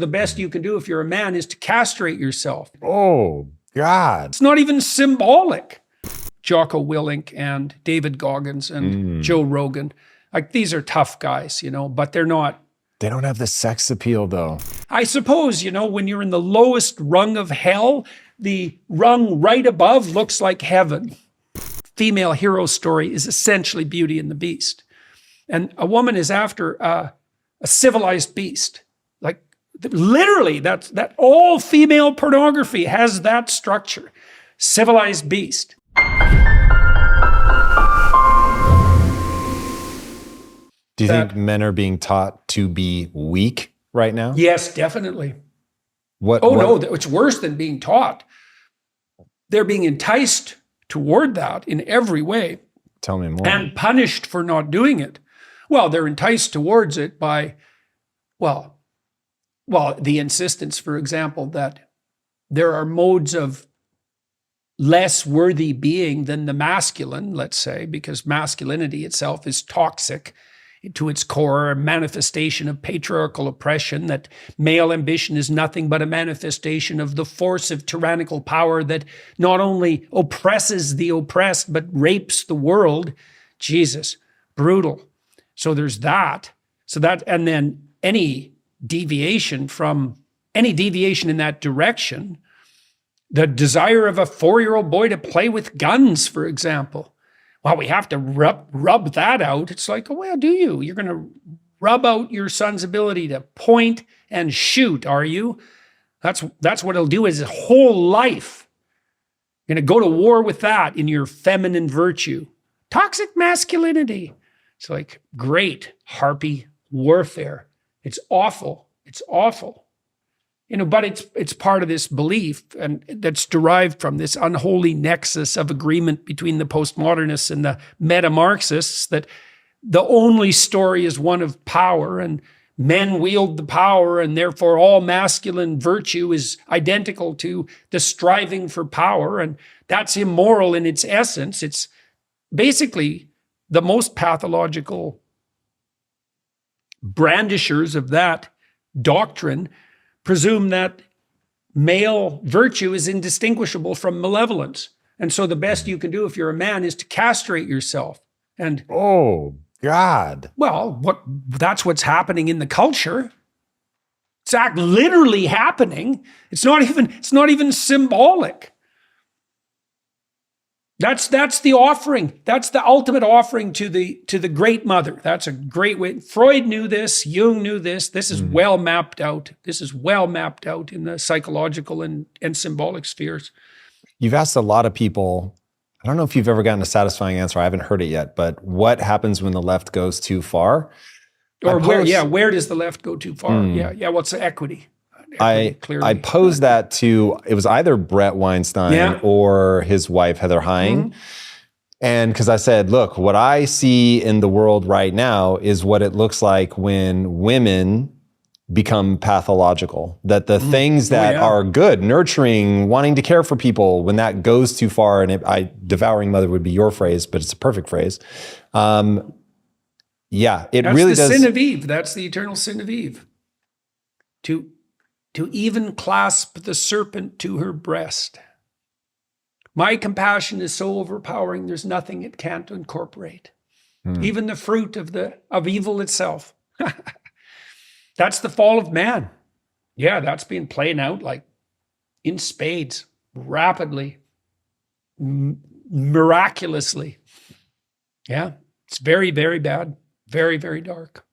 The best you can do if you're a man is to castrate yourself. Oh, God. It's not even symbolic. Jocko Willink and David Goggins and Joe Rogan. Like, these are tough guys, you know, but they're not. They don't have the sex appeal, though. I suppose, you know, when you're in the lowest rung of hell, the rung right above looks like heaven. Female hero story is essentially Beauty and the Beast. And a woman is after a civilized beast. Like, literally, that all female pornography has that structure. Civilized beast. Do you think men are being taught to be weak right now? Yes, definitely. What? No, it's worse than being taught. They're being enticed toward that in every way. Tell me more. And punished for not doing it. Well, they're enticed towards it by, well, the insistence, for example, that there are modes of less worthy being than the masculine, let's say, because masculinity itself is toxic to its core, a manifestation of patriarchal oppression, that male ambition is nothing but a manifestation of the force of tyrannical power that not only oppresses the oppressed, but rapes the world. Jesus, brutal. So there's that. And then any deviation in that direction, the desire of a 4-year-old boy to play with guns, for example. Well, we have to rub that out. It's like, oh, well, do you? You're going to rub out your son's ability to point and shoot, are you? That's what it'll do his whole life. You're going to go to war with that in your feminine virtue. Toxic masculinity. It's like, great, harpy warfare. It's awful. It's awful. You know, but it's part of this belief, and that's derived from this unholy nexus of agreement between the postmodernists and the meta-Marxists, that the only story is one of power, and men wield the power, and therefore all masculine virtue is identical to the striving for power, and that's immoral in its essence. It's basically the most pathological brandishers of that doctrine presume that male virtue is indistinguishable from malevolence. And so the best you can do if you're a man is to castrate yourself. And oh, God. Well, that's what's happening in the culture. It's literally happening. It's not even symbolic. That's the offering. That's the ultimate offering to the great mother. That's a great way. Freud knew this. Jung knew this. This is well mapped out. This is well mapped out in the psychological and symbolic spheres. You've asked a lot of people, I don't know if you've ever gotten a satisfying answer. I haven't heard it yet, but what happens when the left goes too far? Or where does the left go too far? Yeah, what's the equity? I posed that to, it was either Brett Weinstein or his wife, Heather Heying. And because I said, look, what I see in the world right now is what it looks like when women become pathological. That the things that are good, nurturing, wanting to care for people, when that goes too far, and devouring mother would be your phrase, but it's a perfect phrase. That's really does. That's the sin of Eve. That's the eternal sin of Eve. To even clasp the serpent to her breast. My compassion is so overpowering, there's nothing it can't incorporate. Even the fruit of evil itself. That's the fall of man. Yeah, that's being playing out like in spades, rapidly, miraculously. Yeah, it's very, very bad. Very, very dark.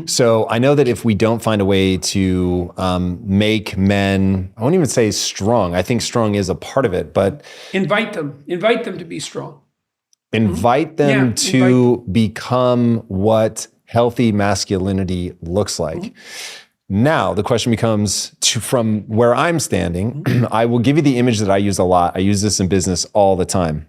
So I know that if we don't find a way to make men, I won't even say strong. I think strong is a part of it, but invite them to be strong. Invite them to become what healthy masculinity looks like. Now the question becomes, from where I'm standing, I will give you the image that I use a lot. I use this in business all the time.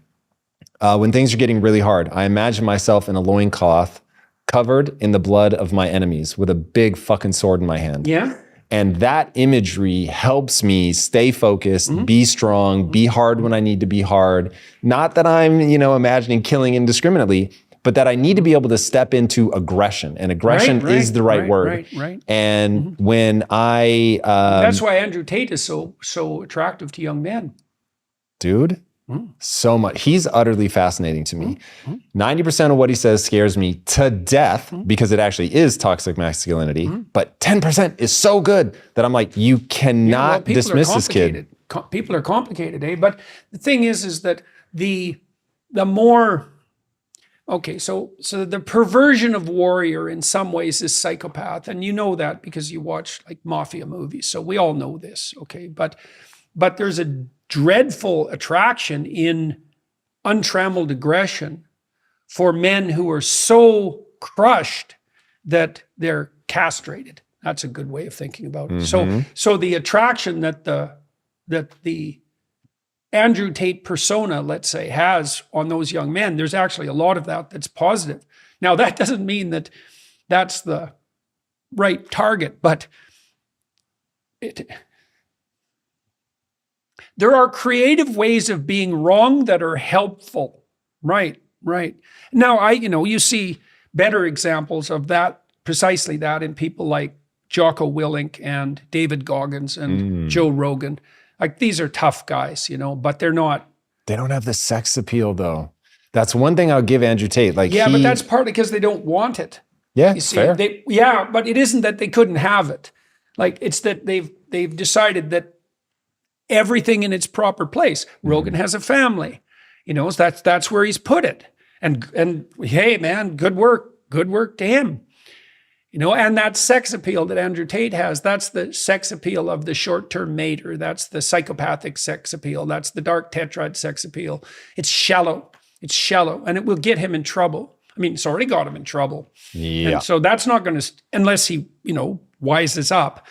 When things are getting really hard, I imagine myself in a loincloth, covered in the blood of my enemies with a big fucking sword in my hand. Yeah. And that imagery helps me stay focused, be strong, be hard when I need to be hard. Not that I'm, imagining killing indiscriminately, but that I need to be able to step into aggression, and aggression is the right word. And when I... that's why Andrew Tate is so attractive to young men. Dude, so much. He's utterly fascinating to me. 90% of what he says scares me to death because it actually is toxic masculinity. But 10% is so good that I'm like, you cannot dismiss this kid. People are complicated, eh? But the thing is that the more, okay, so the perversion of warrior in some ways is psychopath. And you know that because you watch like mafia movies. So we all know this, okay? But there's a dreadful attraction in untrammeled aggression for men who are so crushed that they're castrated. That's a good way of thinking about it. So the attraction that the Andrew Tate persona, let's say, has on those young men, there's actually a lot of that that's positive. Now, that doesn't mean that that's the right target, but there are creative ways of being wrong that are helpful. Right. Now, you see better examples of that, precisely that, in people like Jocko Willink and David Goggins and Joe Rogan. Like, these are tough guys, but they're not. They don't have the sex appeal, though. That's one thing I'll give Andrew Tate. Like, but that's partly because they don't want it. Yeah, you see, fair. But it isn't that they couldn't have it. Like, it's that they've decided that everything in its proper place. Rogan has a family, so that's where he's put it. And hey, man, good work to him. And that sex appeal that Andrew Tate has, that's the sex appeal of the short-term mater. That's the psychopathic sex appeal. That's the dark tetrad sex appeal. It's shallow, and it will get him in trouble. I mean, it's already got him in trouble. Yeah. And so that's not going to, unless he, wises up,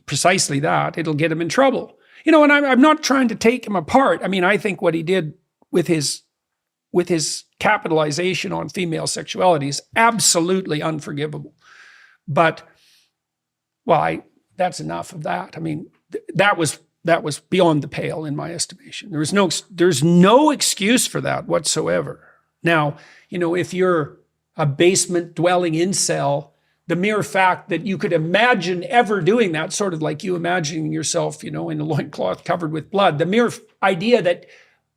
precisely that, it'll get him in trouble. And I'm not trying to take him apart. I mean, I think what he did with his capitalization on female sexuality is absolutely unforgivable. But, that's enough of that. I mean, that was beyond the pale in my estimation. There's no excuse for that whatsoever. Now, if you're a basement dwelling incel, the mere fact that you could imagine ever doing that, sort of like you imagining yourself, in a loincloth covered with blood, the mere idea that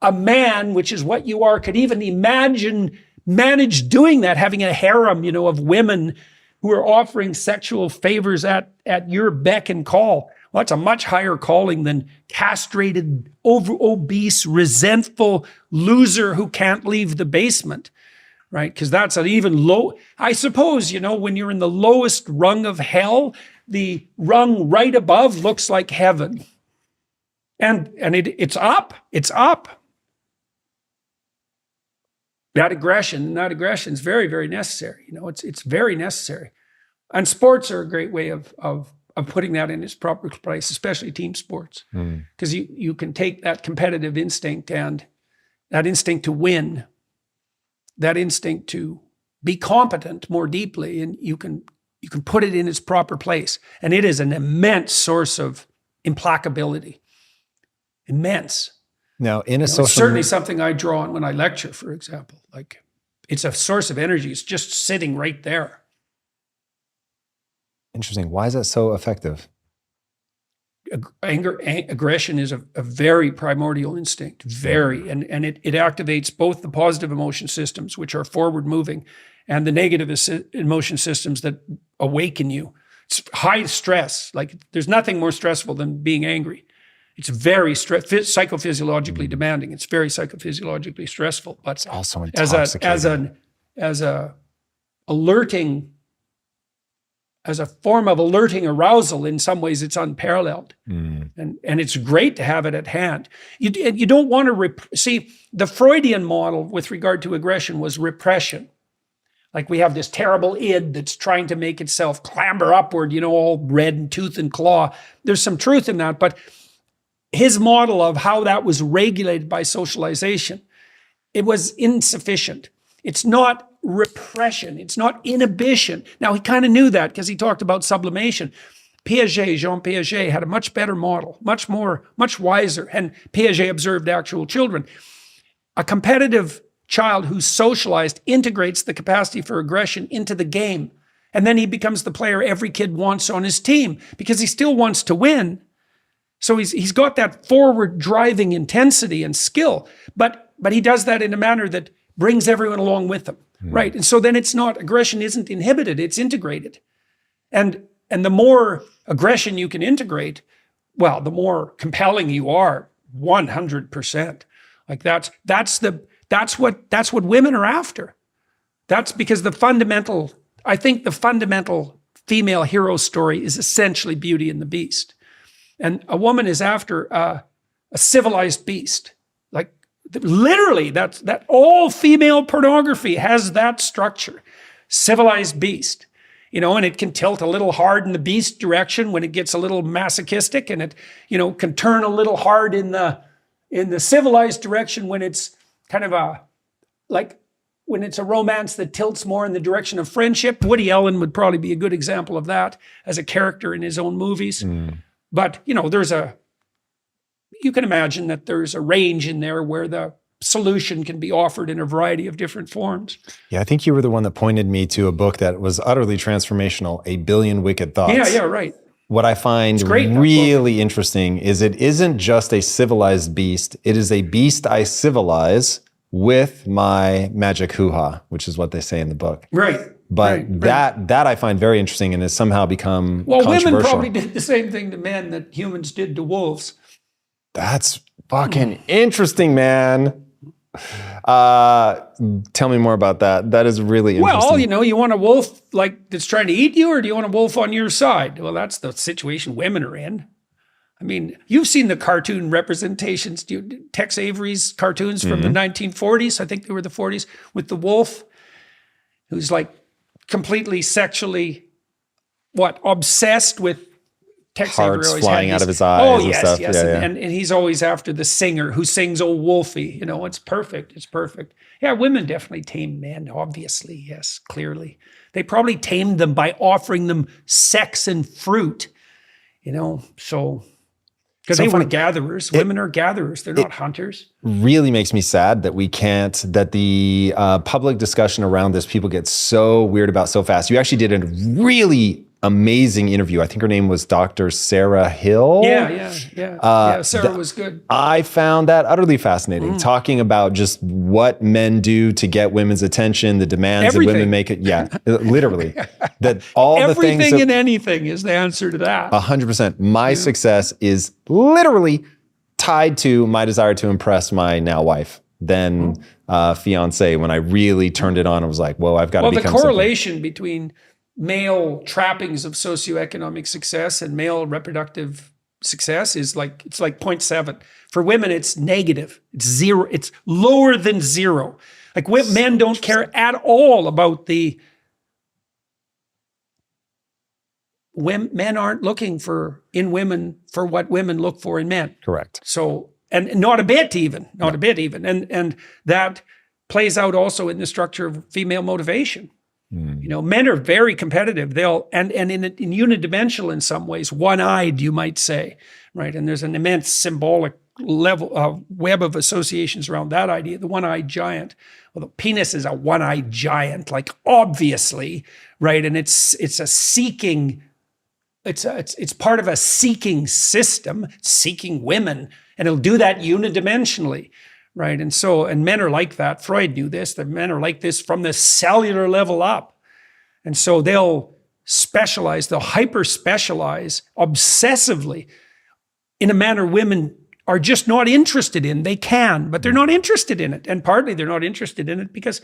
a man, which is what you are, could even manage doing that, having a harem, of women who are offering sexual favors at your beck and call. Well, that's a much higher calling than castrated, obese, resentful loser who can't leave the basement. Right? Because that's an even low, I suppose, when you're in the lowest rung of hell, the rung right above looks like heaven. And it's up. That aggression is very, very necessary. It's very necessary. And sports are a great way of putting that in its proper place, especially team sports. Because you can take that competitive instinct and that instinct to win, that instinct to be competent more deeply, and you can put it in its proper place. And it is an immense source of implacability. Immense. Now, in a social... It's certainly something I draw on when I lecture, for example. Like, it's a source of energy. It's just sitting right there. Interesting. Why is that so effective? Aggression is a very primordial instinct, and it activates both the positive emotion systems, which are forward moving, and the negative emotion systems that awaken you. It's high stress. Like, there's nothing more stressful than being angry. It's very psychophysiologically demanding. It's very psychophysiologically stressful, but it's also intoxicating. as a alerting. As a form of alerting arousal, in some ways, it's unparalleled. And it's great to have it at hand. You don't want to see, the Freudian model with regard to aggression was repression. Like, we have this terrible id that's trying to make itself clamber upward, all red and tooth and claw. There's some truth in that, but his model of how that was regulated by socialization, it was insufficient. It's not repression. It's not inhibition. Now, he kind of knew that because he talked about sublimation. Jean Piaget had a much better model, much wiser, and Piaget observed actual children. A competitive child who's socialized integrates the capacity for aggression into the game. And then he becomes the player every kid wants on his team because he still wants to win. So he's got that forward driving intensity and skill, but he does that in a manner that brings everyone along with him, right? And so then aggression isn't inhibited, it's integrated. And the more aggression you can integrate, well, the more compelling you are, 100%. Like that's what women are after. That's because I think the fundamental female hero story is essentially Beauty and the Beast. And a woman is after a civilized beast. Like literally, that all female pornography has that structure. Civilized beast. And it can tilt a little hard in the beast direction when it gets a little masochistic, and it, can turn a little hard in the civilized direction when it's kind of when it's a romance that tilts more in the direction of friendship. Woody Allen would probably be a good example of that as a character in his own movies. But, you can imagine that there's a range in there where the solution can be offered in a variety of different forms. Yeah, I think you were the one that pointed me to a book that was utterly transformational, A Billion Wicked Thoughts. Yeah, right. What I find really interesting is it isn't just a civilized beast. It is a beast I civilize with my magic hoo-ha, which is what they say in the book. Right. But that I find very interesting and has somehow become controversial. Women probably did the same thing to men that humans did to wolves. That's fucking interesting, man. Tell me more about that. That is really interesting. Well, you want a wolf that's trying to eat you, or do you want a wolf on your side? Well, that's the situation women are in. I mean, you've seen the cartoon representations, Tex Avery's cartoons from the 1940s. I think they were the 40s, with the wolf who's completely sexually, obsessed with Tex Hearts Avery flying out of his eyes and stuff. Yes. Yeah. And he's always after the singer who sings "Oh Wolfie." It's perfect. It's perfect. Yeah, women definitely tame men, obviously. Yes, clearly. They probably tamed them by offering them sex and fruit, so... Because they want gatherers. Women are gatherers. They're not hunters. Really makes me sad that that the public discussion around this, people get so weird about so fast. You actually did a really amazing interview. I think her name was Dr. Sarah Hill. Yeah. Sarah was good. I found that utterly fascinating, talking about just what men do to get women's attention, the demands that women make. Yeah, literally. That all the things. Everything and anything is the answer to that. 100%. My success is literally tied to my desire to impress my now wife, then fiance. When I really turned it on, I was like, whoa, I've got to become the correlation between male trappings of socioeconomic success and male reproductive success is it's 0.7. For women, it's negative. It's zero. It's lower than zero. Men don't care at all about men aren't looking in women for what women look for in men. Correct. So, and not a bit even. And that plays out also in the structure of female motivation. Men are very competitive. And unidimensional in some ways, one-eyed, you might say, right? And there's an immense symbolic level, web of associations around that idea. The one-eyed giant. Well, the penis is a one-eyed giant, obviously, right? And it's a seeking. It's part of a seeking system, seeking women, and it'll do that unidimensionally. Right. And men are like that. Freud knew this, that men are like this from the cellular level up. And so they'll hyper specialize obsessively in a manner women are just not interested in. They can, but they're not interested in it. And partly they're not interested in it because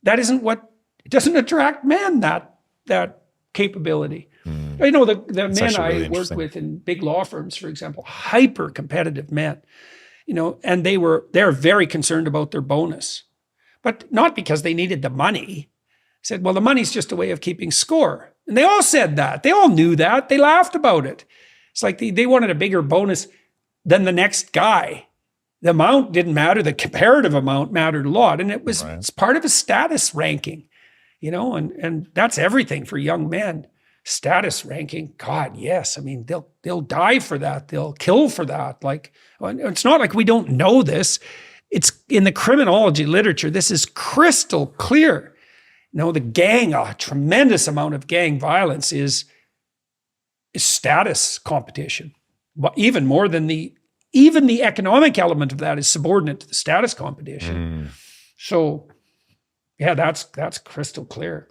it doesn't attract men, that capability. The men I worked with in big law firms, for example, hyper competitive men. And they're very concerned about their bonus, but not because they needed the money. Said, well, the money's just a way of keeping score. And they all said that. They all knew that. They laughed about it. It's like they wanted a bigger bonus than the next guy. The amount didn't matter. The comparative amount mattered a lot. And it's part of a status ranking, and that's everything for young men. Status ranking, God, yes. I mean, they'll die for that. They'll kill for that. It's not like we don't know this. it's in the criminology literature, this is crystal clear. The gang, a tremendous amount of gang violence is status competition. But even more than even the economic element of that is subordinate to the status competition. So yeah, that's crystal clear.